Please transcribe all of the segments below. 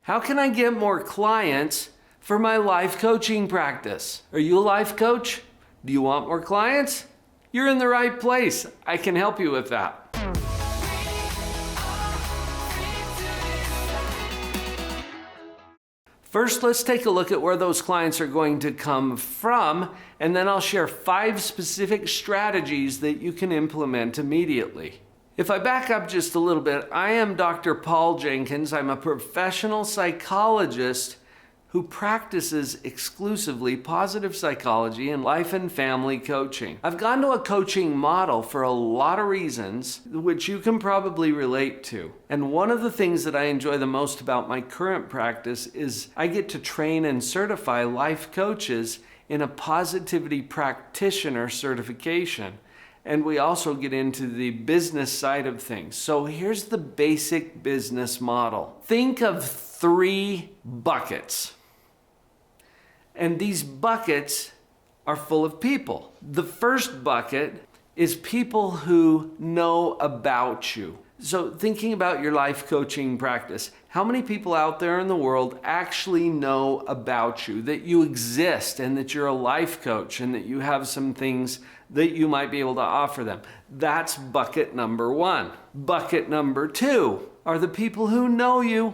How can I get more clients for my life coaching practice? Are you a life coach? Do you want more clients? You're in the right place. I can help you with that. First, let's take a look at where those clients are going to come from, and then I'll share 5 specific strategies that you can implement immediately. If I back up just a little bit, I am Dr. Paul Jenkins. I'm a professional psychologist who practices exclusively positive psychology and life and family coaching. I've gone to a coaching model for a lot of reasons, which you can probably relate to. And one of the things that I enjoy the most about my current practice is I get to train and certify life coaches in a positivity practitioner certification. And we also get into the business side of things. So here's the basic business model. Think of 3 buckets. And these buckets are full of people. The first bucket is people who know about you. So thinking about your life coaching practice, how many people out there in the world actually know about you, that you exist and that you're a life coach and that you have some things that you might be able to offer them? That's bucket number 1. Bucket number 2 are the people who know you,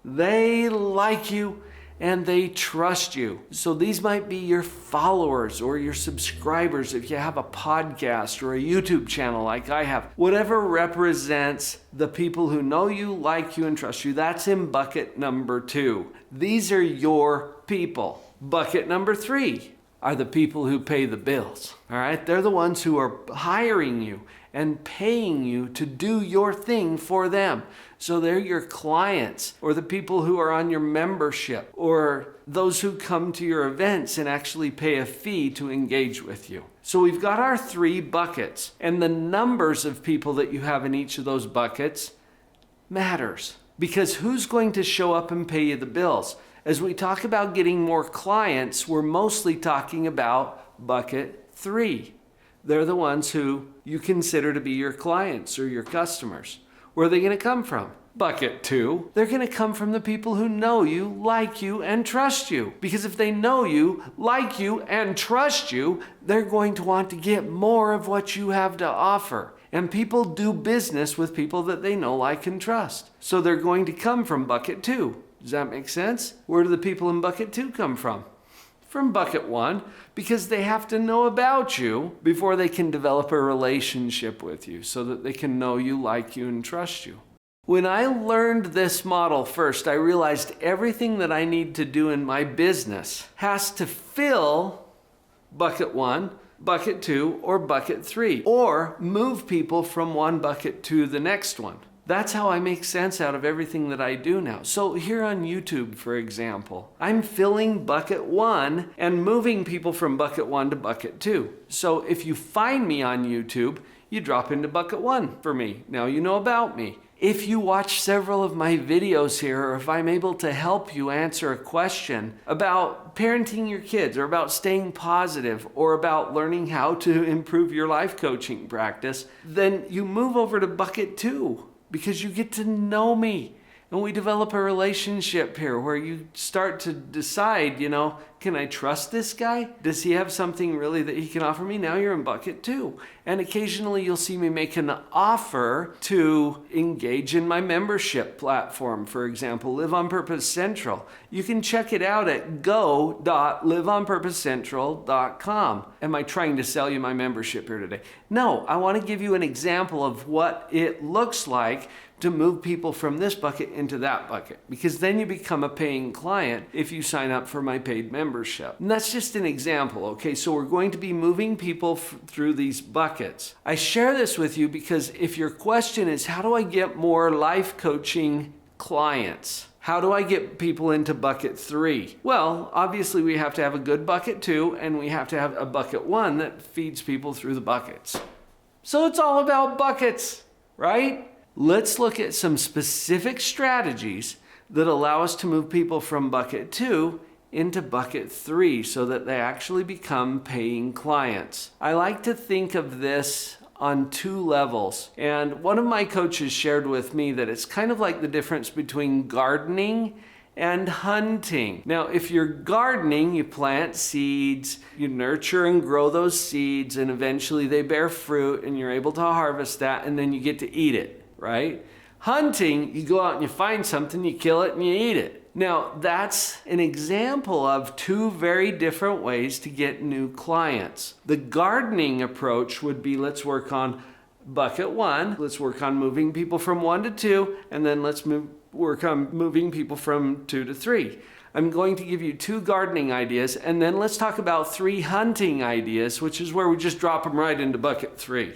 they like you, and they trust you. So these might be your followers or your subscribers if you have a podcast or a YouTube channel like I have. Whatever represents the people who know you, like you, and trust you, that's in bucket number 2. These are your people. Bucket number 3 are the people who pay the bills. All right? They're the ones who are hiring you and paying you to do your thing for them. So they're your clients, or the people who are on your membership, or those who come to your events and actually pay a fee to engage with you. So we've got our 3 buckets, and the numbers of people that you have in each of those buckets matters, because who's going to show up and pay you the bills? As we talk about getting more clients, we're mostly talking about bucket 3. They're the ones who you consider to be your clients or your customers. Where are they going to come from? Bucket 2, they're going to come from the people who know you, like you, and trust you. Because if they know you, like you, and trust you, they're going to want to get more of what you have to offer. And people do business with people that they know, like, and trust. So they're going to come from bucket 2. Does that make sense? Where do the people in bucket 2 come from? From bucket 1, because they have to know about you before they can develop a relationship with you so that they can know you, like you, and trust you. When I learned this model first, I realized everything that I need to do in my business has to fill bucket 1, bucket 2, or bucket 3, or move people from one bucket to the next one. That's how I make sense out of everything that I do now. So here on YouTube, for example, I'm filling bucket 1 and moving people from bucket 1 to bucket 2. So if you find me on YouTube, you drop into bucket 1 for me. Now you know about me. If you watch several of my videos here, or if I'm able to help you answer a question about parenting your kids, or about staying positive, or about learning how to improve your life coaching practice, then you move over to bucket 2. Because you get to know me, and we develop a relationship here where you start to decide, can I trust this guy? Does he have something really that he can offer me? Now you're in bucket 2. And occasionally you'll see me make an offer to engage in my membership platform. For example, Live on Purpose Central. You can check it out at go.liveonpurposecentral.com. Am I trying to sell you my membership here today? No, I want to give you an example of what it looks like to move people from this bucket into that bucket, because then you become a paying client if you sign up for my paid membership. And that's just an example, okay? So we're going to be moving people through these buckets. I share this with you because if your question is, how do I get more life coaching clients? How do I get people into bucket 3? Well, obviously we have to have a good bucket 2, and we have to have a bucket 1 that feeds people through the buckets. So it's all about buckets, right? Let's look at some specific strategies that allow us to move people from bucket 2 into bucket 3 so that they actually become paying clients. I like to think of this on 2 levels. And one of my coaches shared with me that it's kind of like the difference between gardening and hunting. Now, if you're gardening, you plant seeds, you nurture and grow those seeds, and eventually they bear fruit and you're able to harvest that, and then you get to eat it, right? Hunting, you go out and you find something, you kill it, and you eat it. Now, that's an example of two very different ways to get new clients. The gardening approach would be, let's work on bucket 1, let's work on moving people from 1 to 2, and then let's work on moving people from 2 to 3. I'm going to give you 2 gardening ideas, and then let's talk about 3 hunting ideas, which is where we just drop them right into bucket 3.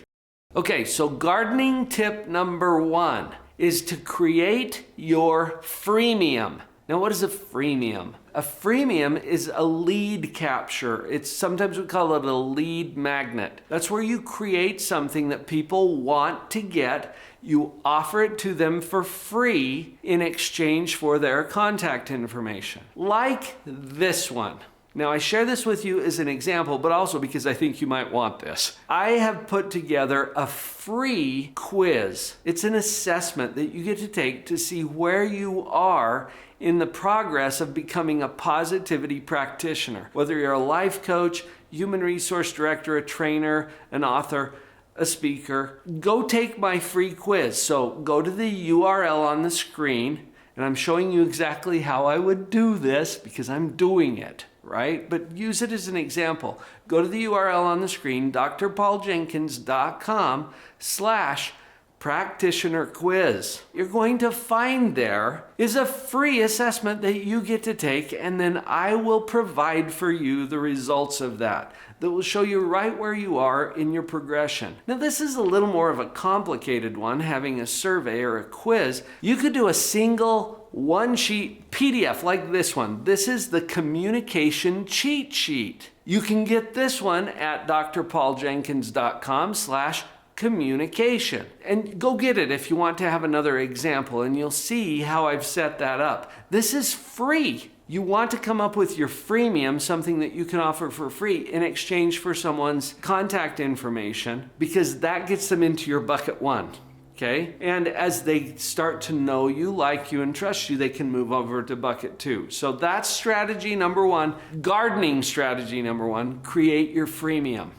Okay, so gardening tip number 1 is to create your freemium. Now, what is a freemium? A freemium is a lead capture. It's sometimes we call it a lead magnet. That's where you create something that people want to get. You offer it to them for free in exchange for their contact information. Like this one. Now, I share this with you as an example, but also because I think you might want this. I have put together a free quiz. It's an assessment that you get to take to see where you are in the progress of becoming a positivity practitioner. Whether you're a life coach, human resource director, a trainer, an author, a speaker, go take my free quiz. So go to the URL on the screen, and I'm showing you exactly how I would do this because I'm doing it, right? But use it as an example. Go to the URL on the screen, drpauljenkins.com/practitioner quiz. You're going to find there is a free assessment that you get to take, and then I will provide for you the results of that will show you right where you are in your progression. Now, this is a little more of a complicated one, having a survey or a quiz. You could do a single one-sheet PDF like this one. This is the communication cheat sheet. You can get this one at drpauljenkins.com/communication. And go get it if you want to have another example, and you'll see how I've set that up. This is free. You want to come up with your freemium, something that you can offer for free in exchange for someone's contact information, because that gets them into your bucket 1. Okay? And as they start to know you, like you, and trust you, they can move over to bucket 2. So that's strategy number 1. Gardening strategy number 1, create your freemium.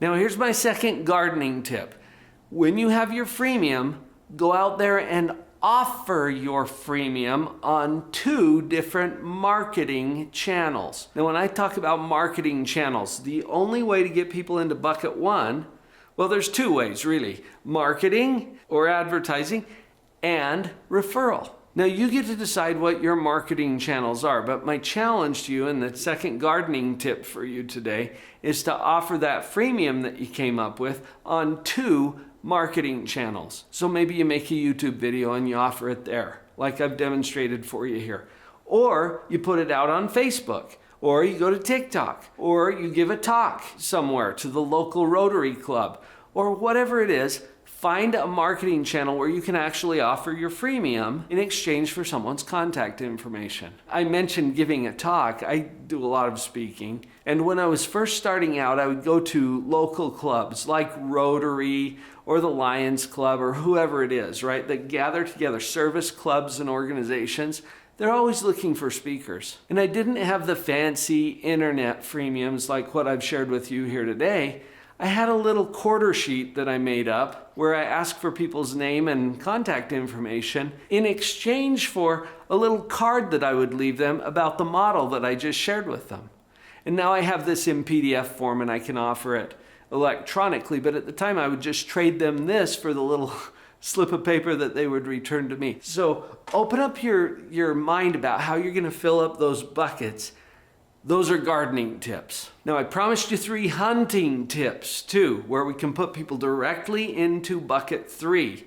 Now here's my second gardening tip. When you have your freemium, go out there and offer your freemium on 2 different marketing channels. Now, when I talk about marketing channels, the only way to get people into bucket 1, well, there's 2 ways really: marketing or advertising and referral. Now, you get to decide what your marketing channels are, but my challenge to you, and the second gardening tip for you today, is to offer that freemium that you came up with on 2 marketing channels. So maybe you make a YouTube video and you offer it there, like I've demonstrated for you here. Or you put it out on Facebook, or you go to TikTok, or you give a talk somewhere to the local Rotary Club, or whatever it is. Find a marketing channel where you can actually offer your freemium in exchange for someone's contact information. I mentioned giving a talk. I do a lot of speaking. And when I was first starting out, I would go to local clubs like Rotary or the Lions Club or whoever it is, right, that gather together, service clubs and organizations. They're always looking for speakers. And I didn't have the fancy internet freemiums like what I've shared with you here today. I had a little quarter sheet that I made up where I asked for people's name and contact information in exchange for a little card that I would leave them about the model that I just shared with them. And now I have this in PDF form and I can offer it electronically, but at the time I would just trade them this for the little slip of paper that they would return to me. So open up your mind about how you're gonna fill up those buckets. Those are gardening tips. Now, I promised you 3 hunting tips too, where we can put people directly into bucket 3.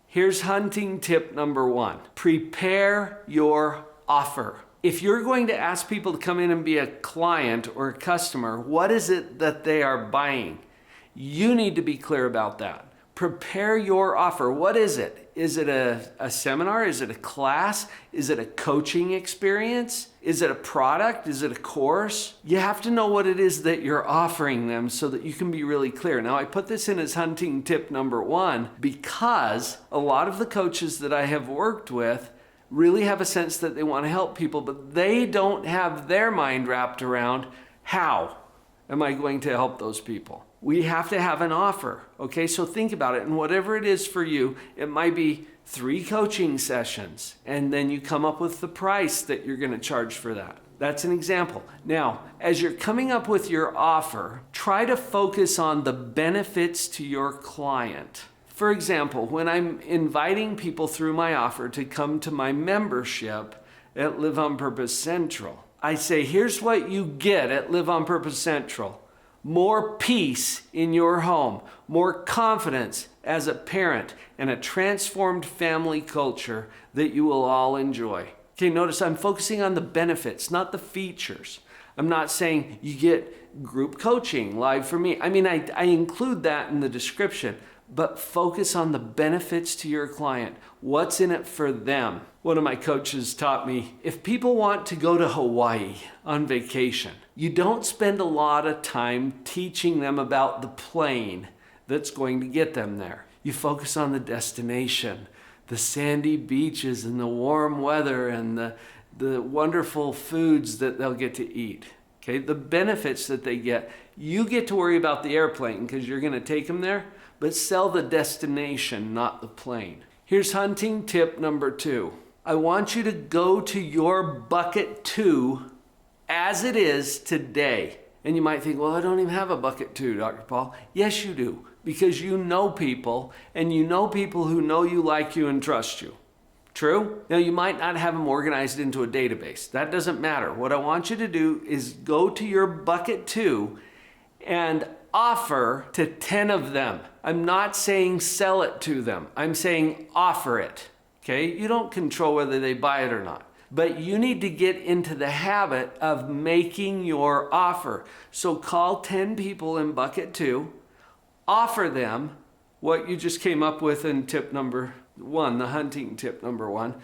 Here's hunting tip number 1. Prepare your offer. If you're going to ask people to come in and be a client or a customer, what is it that they are buying? You need to be clear about that. Prepare your offer. What is it? Is it a seminar? Is it a class? Is it a coaching experience? Is it a product? Is it a course? You have to know what it is that you're offering them so that you can be really clear. Now, I put this in as hunting tip number 1 because a lot of the coaches that I have worked with really have a sense that they want to help people, but they don't have their mind wrapped around how am I going to help those people. We have to have an offer, okay? So think about it, and whatever it is for you, it might be 3 coaching sessions, and then you come up with the price that you're going to charge for that. That's an example. Now, as you're coming up with your offer, try to focus on the benefits to your client. For example, when I'm inviting people through my offer to come to my membership at Live on Purpose Central, I say, here's what you get at Live on Purpose Central. More peace in your home, more confidence as a parent, and a transformed family culture that you will all enjoy. Okay, notice I'm focusing on the benefits, not the features. I'm not saying you get group coaching live for me. I mean, I include that in the description, but focus on the benefits to your client. What's in it for them? One of my coaches taught me, if people want to go to Hawaii on vacation, you don't spend a lot of time teaching them about the plane that's going to get them there. You focus on the destination, the sandy beaches and the warm weather and the wonderful foods that they'll get to eat. Okay, the benefits that they get. You get to worry about the airplane because you're going to take them there, but sell the destination, not the plane. Here's hunting tip number 2. I want you to go to your bucket 2 as it is today. And you might think, well, I don't even have a bucket 2, Dr. Paul. Yes, you do, because you know people, and you know people who know you, like you, and trust you. True? Now, you might not have them organized into a database. That doesn't matter. What I want you to do is go to your bucket 2 and offer to 10 of them. I'm not saying sell it to them. I'm saying offer it. Okay? You don't control whether they buy it or not. But you need to get into the habit of making your offer. So call 10 people in bucket 2, offer them what you just came up with in tip number 1, the hunting tip number 1,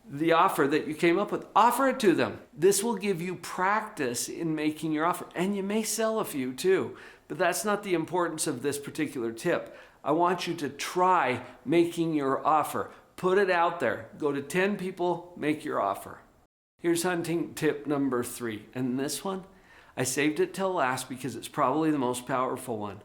the offer that you came up with. Offer it to them. This will give you practice in making your offer. And you may sell a few too, but that's not the importance of this particular tip. I want you to try making your offer. Put it out there. Go to 10 people, make your offer. Here's hunting tip number 3. And this one, I saved it till last because it's probably the most powerful one.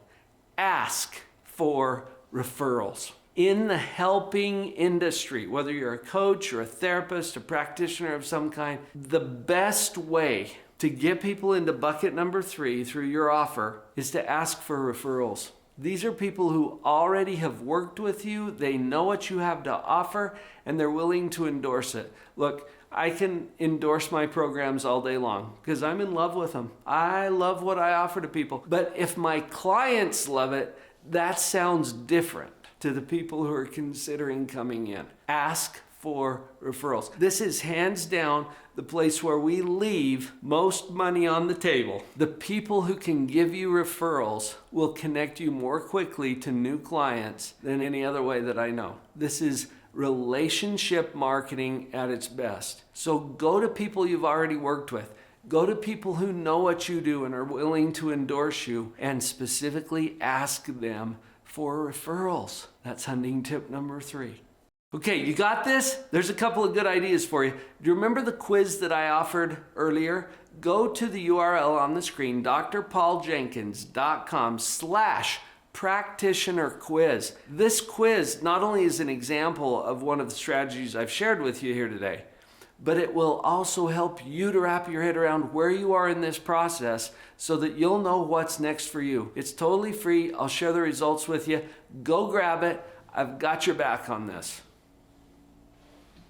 Ask for referrals. In the helping industry, whether you're a coach or a therapist, a practitioner of some kind, the best way to get people into bucket number 3 through your offer is to ask for referrals. These are people who already have worked with you, they know what you have to offer, and they're willing to endorse it. Look, I can endorse my programs all day long because I'm in love with them. I love what I offer to people. But if my clients love it, that sounds different to the people who are considering coming in. Ask for referrals. This is hands down the place where we leave most money on the table. The people who can give you referrals will connect you more quickly to new clients than any other way that I know. This is relationship marketing at its best. So go to people you've already worked with. Go to people who know what you do and are willing to endorse you, and specifically ask them for referrals. That's hunting tip number 3. Okay, you got this? There's a couple of good ideas for you. Do you remember the quiz that I offered earlier? Go to the URL on the screen, drpauljenkins.com/practitioner quiz. This quiz not only is an example of one of the strategies I've shared with you here today, but it will also help you to wrap your head around where you are in this process so that you'll know what's next for you. It's totally free. I'll share the results with you. Go grab it. I've got your back on this.